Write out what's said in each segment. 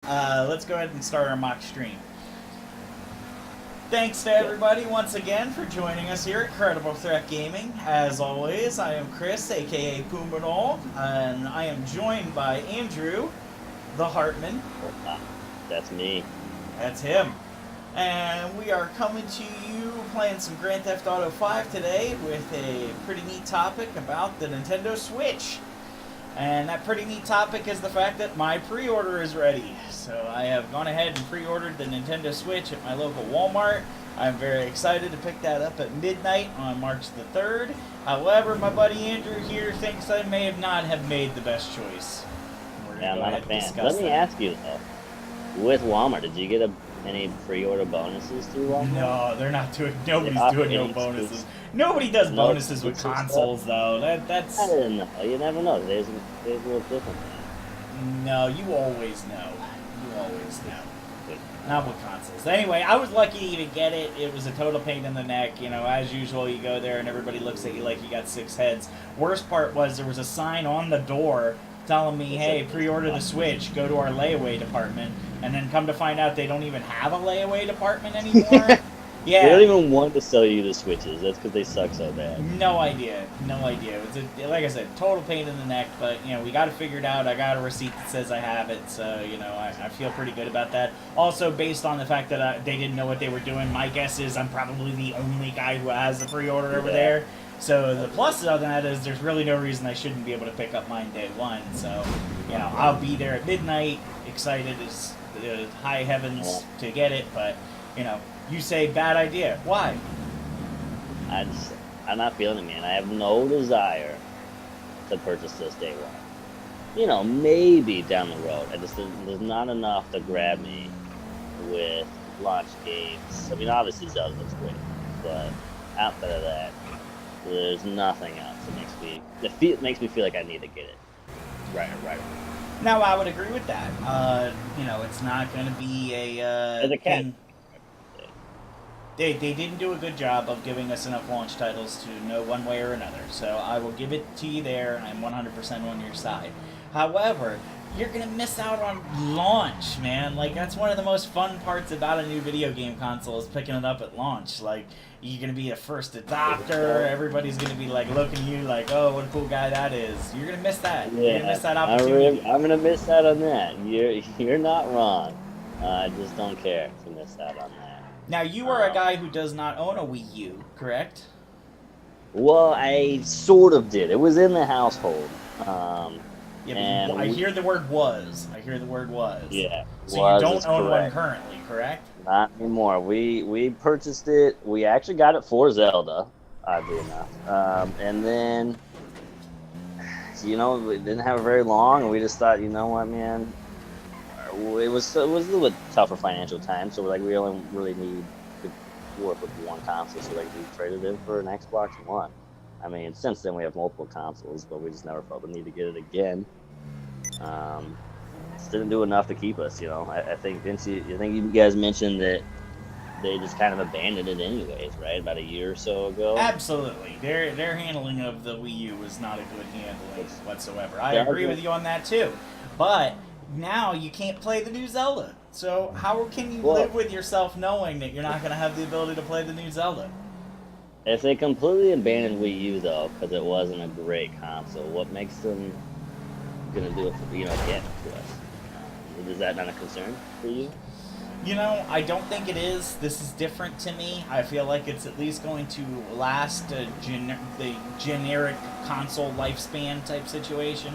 Let's go ahead and start our mock stream. Thanks to everybody once again for joining us here at Credible Threat Gaming. As always, I am Chris, aka Pumbadol, and I am joined by Andrew, the Hartman. That's me. That's him. And we are coming to you playing some Grand Theft Auto 5 today with a pretty neat topic about the Nintendo Switch. And that pretty neat topic is the fact that my pre-order is ready. So I have gone ahead and pre-ordered the Nintendo Switch at my local Walmart. I'm very excited to pick that up at midnight on March the 3rd. However, my buddy Andrew here thinks I may have not have made the best choice. Yeah, I'm not a fan. Let me ask you though, with Walmart, did you get any pre-order bonuses through Walmart? No, they're not doing. Nobody's doing no bonuses. Nobody does bonuses with consoles though. That's. I didn't know. You never know. There's a little different. No, you always know. You always know. Not with consoles. Anyway, I was lucky to even get it. It was a total pain in the neck. You know, as usual, you go there and everybody looks at you like you got 6 heads. Worst part was there was a sign on the door telling me, hey, pre-order the Switch, go to our layaway department, and then come to find out they don't even have a layaway department anymore. Yeah. They don't even want to sell you the Switches. That's because they suck so bad. No idea. No idea. It was, like I said, total pain in the neck, but, you know, we got to figure it out. I got a receipt that says I have it, so, you know, I feel pretty good about that. Also, based on the fact that they didn't know what they were doing, my guess is I'm probably the only guy who has the pre-order over there. So the plus of that is there's really no reason I shouldn't be able to pick up mine day one. So, you know, I'll be there at midnight, excited as high heavens to get it. But, you know, you say bad idea. Why? I'm not feeling it, man. I have no desire to purchase this day one. You know, maybe down the road. There's not enough to grab me with launch games. I mean, obviously Zelda looks great, but outside of that, there's nothing else that makes me feel like I need to get it right. Now, I would agree with that. You know, it's not going to be As a cat. They didn't do a good job of giving us enough launch titles to know one way or another. So I will give it to you there, and I'm 100% on your side. However, you're going to miss out on launch, man. Like, that's one of the most fun parts about a new video game console is picking it up at launch. Like, you're going to be a first adopter. Everybody's going to be, like, looking at you like, oh, what a cool guy that is. You're going to miss that. Yeah, you're going to miss that opportunity. I'm going to miss out on that. You're not wrong. I just don't care to miss out on that. Now, you are a guy who does not own a Wii U, correct? Well, I sort of did. It was in the household. Yeah, I hear the word was. Yeah. So you don't own one currently, correct? Not anymore. We purchased it. We actually got it for Zelda, oddly enough. And then, you know, we didn't have it very long, and we just thought, you know what, man? It was a little bit tougher financial time, so we're like, we only really need to work with one console, so like we traded in for an Xbox One. I mean, since then we have multiple consoles, but we just never felt the need to get it again. Just didn't do enough to keep us, you know. I think you guys mentioned that they just kind of abandoned it anyways, right? About a year or so ago. Absolutely, their handling of the Wii U was not a good handling whatsoever. I agree with you on that too, but now you can't play the new Zelda. So how can you live with yourself knowing that you're not going to have the ability to play the new Zelda? If they completely abandoned Wii U though, because it wasn't a great console, what makes them gonna do it for, you know, again to us? Is that not a concern for you? You know, I don't think it is. This is different to me. I feel like it's at least going to last the generic console lifespan type situation.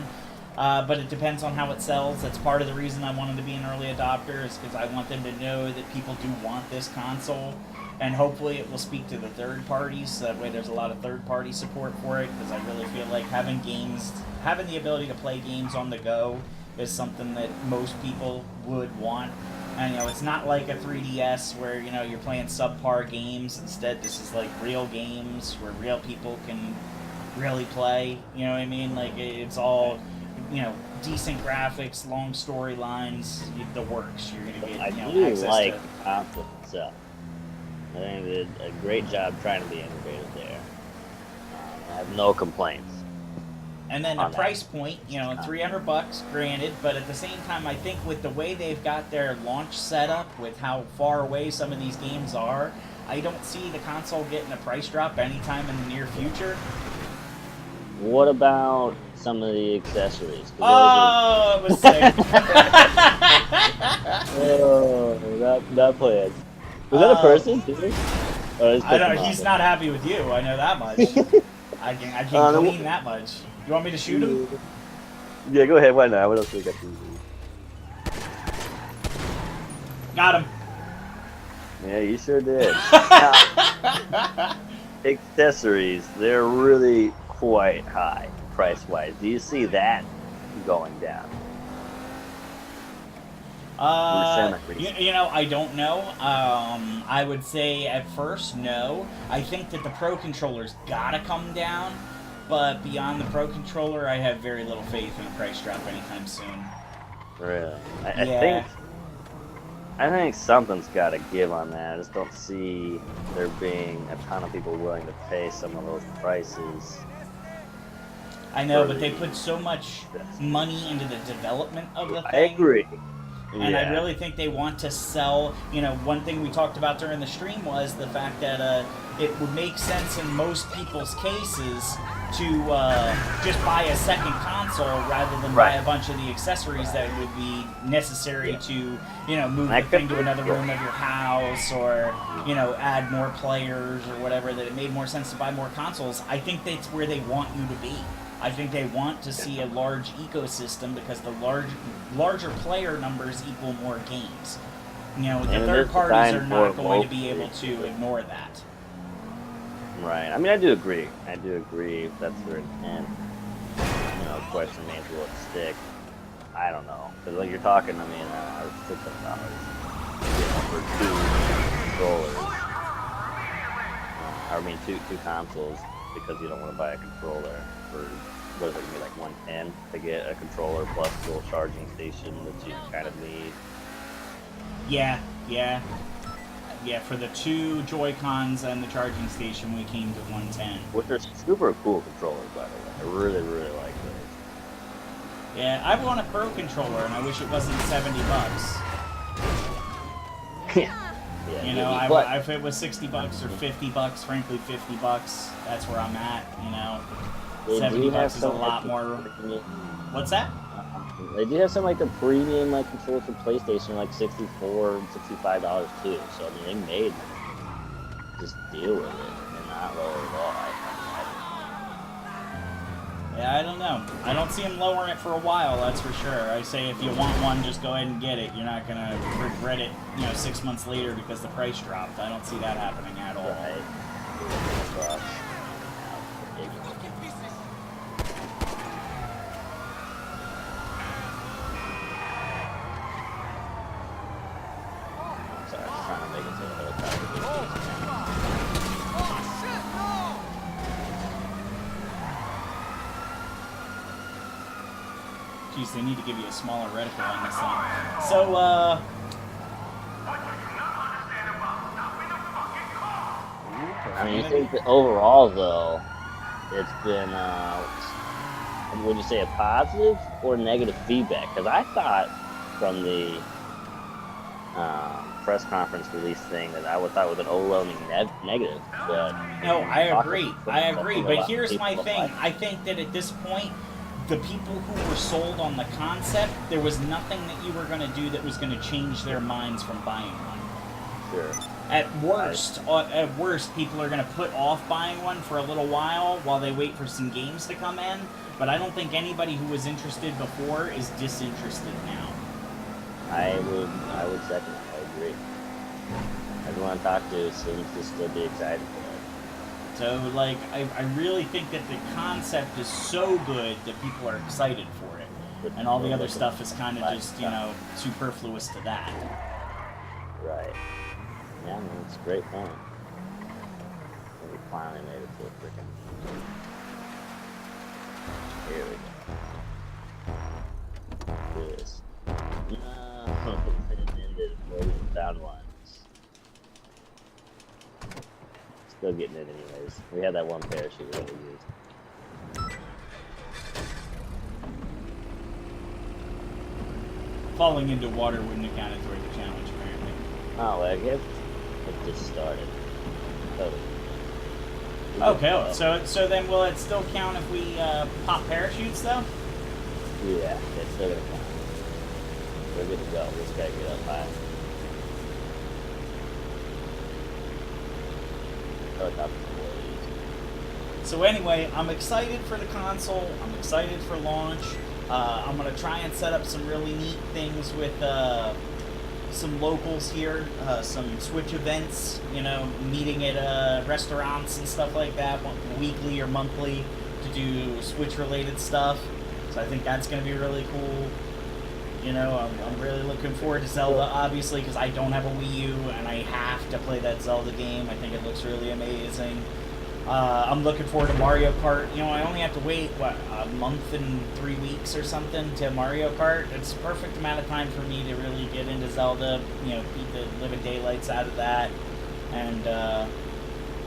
But it depends on how it sells. That's part of the reason I wanted to be an early adopter, is because I want them to know that people do want this console. And hopefully it will speak to the third parties, so that way there's a lot of third party support for it, because I really feel like having the ability to play games on the go is something that most people would want. And, you know, it's not like a 3DS where, you know, you're playing subpar games. Instead, this is like real games where real people can really play. You know what I mean? Like, it's all, you know, decent graphics, long storylines, the works. You're going to get, you know, access like to console itself. I think they did a great job trying to be integrated there. I have no complaints. And then the on that. price point, you know, $300, granted, but at the same time, I think with the way they've got their launch set up, with how far away some of these games are, I don't see the console getting a price drop anytime in the near future. What about some of the accessories? 'Cause Oh, it was sick. Oh, that plan. Was that a person? Too? Or I don't. He's not happy with you. I know that much. I can clean that much. You want me to shoot him? Yeah, go ahead. Why not? What else do we got to do? Got him. Yeah, you sure did. Accessories, they're really quite high price-wise. Do you see that going down? You know, I don't know. I would say at first, no. I think that the Pro Controller's gotta come down, but beyond the Pro Controller, I have very little faith in a price drop anytime soon. Really? Yeah. I think something's got to give on that. I just don't see there being a ton of people willing to pay some of those prices. I know, but they put so much money into the development of the thing. I agree. And I really think they want to sell, you know, one thing we talked about during the stream was the fact that it would make sense in most people's cases to just buy a second console rather than buy a bunch of the accessories that would be necessary to, you know, move the thing to another room of your house or, you know, add more players or whatever, that it made more sense to buy more consoles. I think that's where they want you to be. I think they want to see a large ecosystem because the larger player numbers equal more games. You know, the third parties are not going to be able to ignore that. Right. I mean, I do agree. I do agree if that's their intent. You know, the question is, will it stick? I don't know. Because like you're talking, I mean, $600 for two controllers. I mean, two consoles because you don't want to buy a controller for, what is it, gonna be like $110 to get a controller plus a little charging station that you kind of need. Yeah, for the two Joy-Cons and the charging station, we came to $110. Which are super cool controllers, by the way. I really, really like those. Yeah, I want a Pro Controller, and I wish it wasn't $70. Yeah. You know, if it was $60 or $50, frankly, $50, that's where I'm at. You know, $70 is a lot more. What's that? They do have some like the premium like controllers for PlayStation, like $64, $65 too. So I mean, they made just deal with it and not lower it all. Yeah, I don't know. I don't see them lowering it for a while, that's for sure. I say if you want one, just go ahead and get it. You're not going to regret it, you know, 6 months later because the price dropped. I don't see that happening at all. Right. Sorry, I'm trying to make it to the helicopter. Jeez, they need to give you a smaller reticle on this thing. So, I mean, you think that overall, though, it's been, would you say a positive or negative feedback? Because I thought from the press conference release thing that I thought was an overwhelming negative. But no, I agree. But here's my thing. I think that at this point, the people who were sold on the concept, there was nothing that you were going to do that was going to change their minds from buying one. Sure. At worst, people are going to put off buying one for a little while they wait for some games to come in. But I don't think anybody who was interested before is disinterested now. I would second that. I agree. Everyone I talk to seems to still be excited for it. So, like, I really think that the concept is so good that people are excited for it. And all the other stuff is kind of just, you know, superfluous to that. Right. Yeah, I mean, it's a great point. We finally made it to a freaking... Here we go. This. No, it ended. We found one. Still getting it anyways. We had that one parachute we had to use. falling into water wouldn't have counted toward the challenge, apparently. Oh, I guess it just started. Oh. Okay, so then will it still count if we pop parachutes, though? Yeah, it's still gonna count. We're good to go. We just gotta get up high. Helicopter's way easy. So anyway, I'm excited for the console. I'm excited for launch. I'm going to try and set up some really neat things with some locals here, some Switch events, you know, meeting at restaurants and stuff like that, weekly or monthly, to do Switch-related stuff. So I think that's going to be really cool. You know, I'm really looking forward to Zelda, obviously, because I don't have a Wii U, and I have to play that Zelda game. I think it looks really amazing. I'm looking forward to Mario Kart. You know, I only have to wait, what, a month and 3 weeks or something to Mario Kart. It's a perfect amount of time for me to really get into Zelda, you know, beat the living daylights out of that, and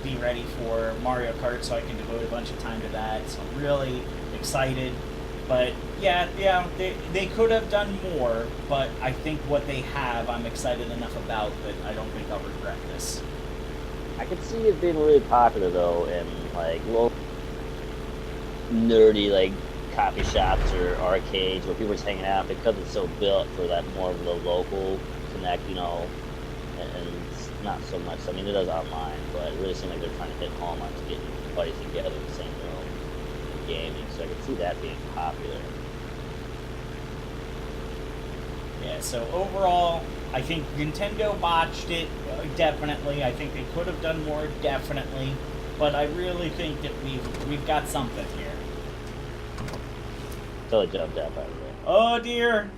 be ready for Mario Kart so I can devote a bunch of time to that. So I'm really excited. But yeah, they could have done more, but I think what they have, I'm excited enough about that I don't think I'll regret this. I could see it being really popular though in like local nerdy like coffee shops or arcades where people are just hanging out because it's so built for that more of the local connect, you know, and it's not so much. I mean, it does online, but it really seems like they're trying to hit home on getting buddies together in the same room and gaming. So I could see that being popular. Yeah, so overall, I think Nintendo botched it, definitely. I think they could have done more, definitely. But I really think that we've got something here. Totally jumped out, by the way. Oh, dear.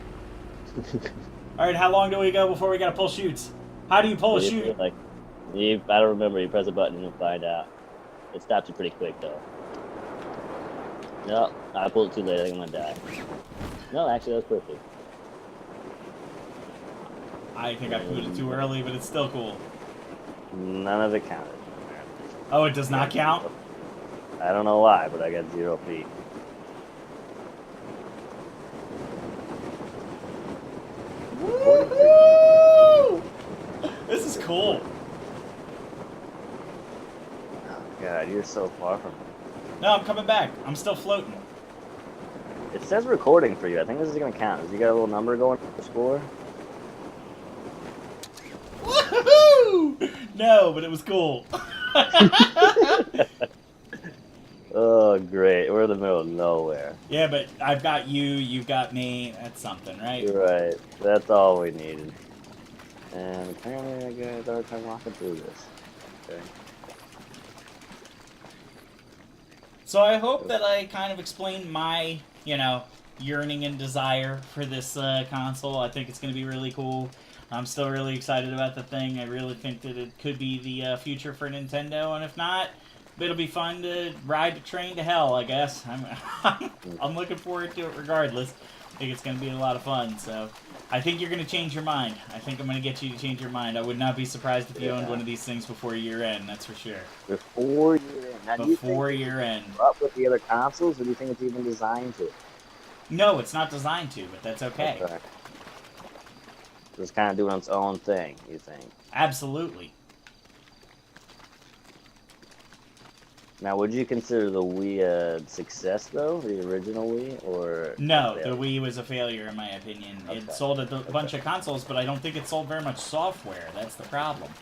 All right, how long do we go before we got to pull shoots? How do you pull a shoot? Like, I don't remember. You press a button and you'll find out. It stops you pretty quick, though. No, I pulled it too late. I think I'm going to die. No, actually, that was perfect. I think I pulled it too early, but it's still cool. None of it counted. Oh, it does not count? I don't know why, but I got 0 feet. Woo! This is cool. Oh, God, you're so far from me. No, I'm coming back. I'm still floating. It says recording for you. I think this is going to count. Has you got a little number going for the score? Woohoo! No, but it was cool. Oh, great. We're in the middle of nowhere. Yeah, but I've got you, you've got me. That's something, right? You're right. That's all we needed. And apparently I got a hard time walking through this. Okay. So I hope that I kind of explained my, yearning and desire for this console. I think it's going to be really cool. I'm still really excited about the thing. I really think that it could be the future for Nintendo, and if not, it'll be fun to ride the train to hell, I guess. I'm looking forward to it regardless. I think it's going to be a lot of fun, so I think you're going to change your mind. I think I'm going to get you to change your mind. I would not be surprised if you owned one of these things before year end, that's for sure. Before year end? Now, before year end. Up with the other consoles, or do you think it's even designed to? No, it's not designed to, but that's okay. It's kind of doing its own thing, you think? Absolutely. Now, would you consider the Wii a success, though? The original Wii? Or no, the Wii was a failure, in my opinion. Okay. It sold a bunch of consoles, but I don't think it sold very much software. That's the problem.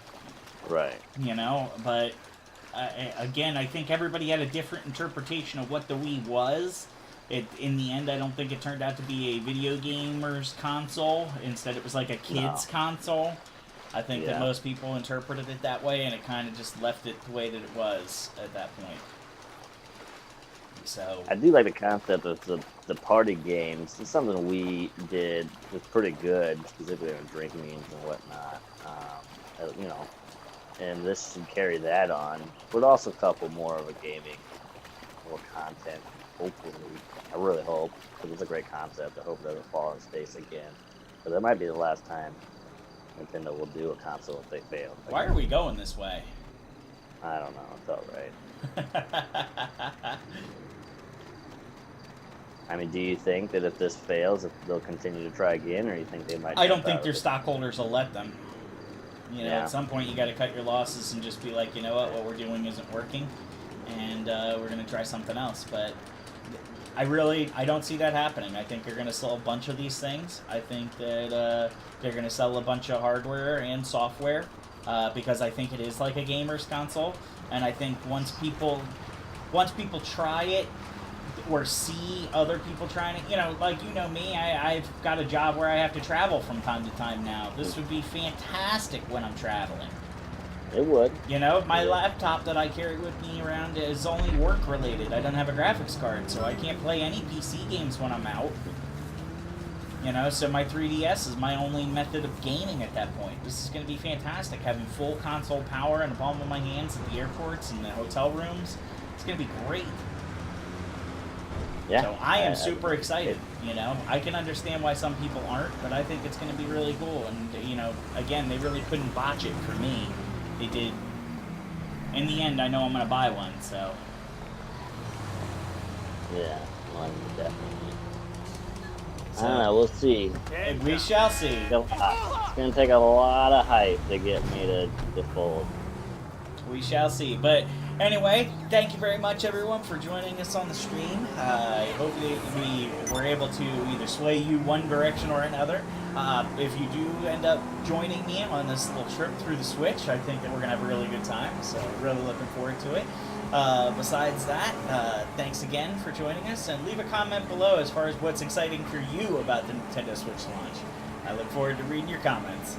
Right. But again, I think everybody had a different interpretation of what the Wii was. In the end, I don't think it turned out to be a video gamer's console. Instead, it was like a kid's console. I think that most people interpreted it that way, and it kind of just left it the way that it was at that point. So I do like the concept of the party games. It's something we did was pretty good, specifically on drinking games and whatnot. And this should carry that on, but also couple more of a gaming, more content. Hopefully, I really hope, because it's a great concept. I hope it doesn't fall on its face again. But that might be the last time Nintendo will do a console if they fail. Why are we going this way? I don't know. It's all right. I mean, do you think that if this fails, if they'll continue to try again, or you think they might? I don't jump think out their of it? stockholders will let them. You know, Yeah. at some point you got to cut your losses and just be like, you know what we're doing isn't working, and we're gonna try something else. But I don't see that happening. I think they're gonna sell a bunch of these things. I think that they're gonna sell a bunch of hardware and software because I think it is like a gamer's console, and I think once people try it or see other people trying it, you know, like me, I've got a job where I have to travel from time to time now. This would be fantastic when I'm traveling. It would. You know, my Yeah. laptop that I carry with me around is only work related. I don't have a graphics card, so I can't play any PC games when I'm out. You know, so my 3DS is my only method of gaming at that point. This is going to be fantastic, having full console power in the palm of my hands at the airports and the hotel rooms. It's going to be great. Yeah. So I am super excited. You know, I can understand why some people aren't, but I think it's going to be really cool. And you know, again, they really couldn't botch it for me. They did. In the end, I know I'm going to buy one. So Yeah. Well, definitely. I don't know. We'll see. we shall see. It's gonna take a lot of hype to get me to fold. We shall see. But anyway, thank you very much, everyone, for joining us on the stream. I hope that we were able to either sway you one direction or another. If you do end up joining me on this little trip through the Switch, I think that we're going to have a really good time. So really looking forward to it. Besides that, thanks again for joining us. And leave a comment below as far as what's exciting for you about the Nintendo Switch launch. I look forward to reading your comments.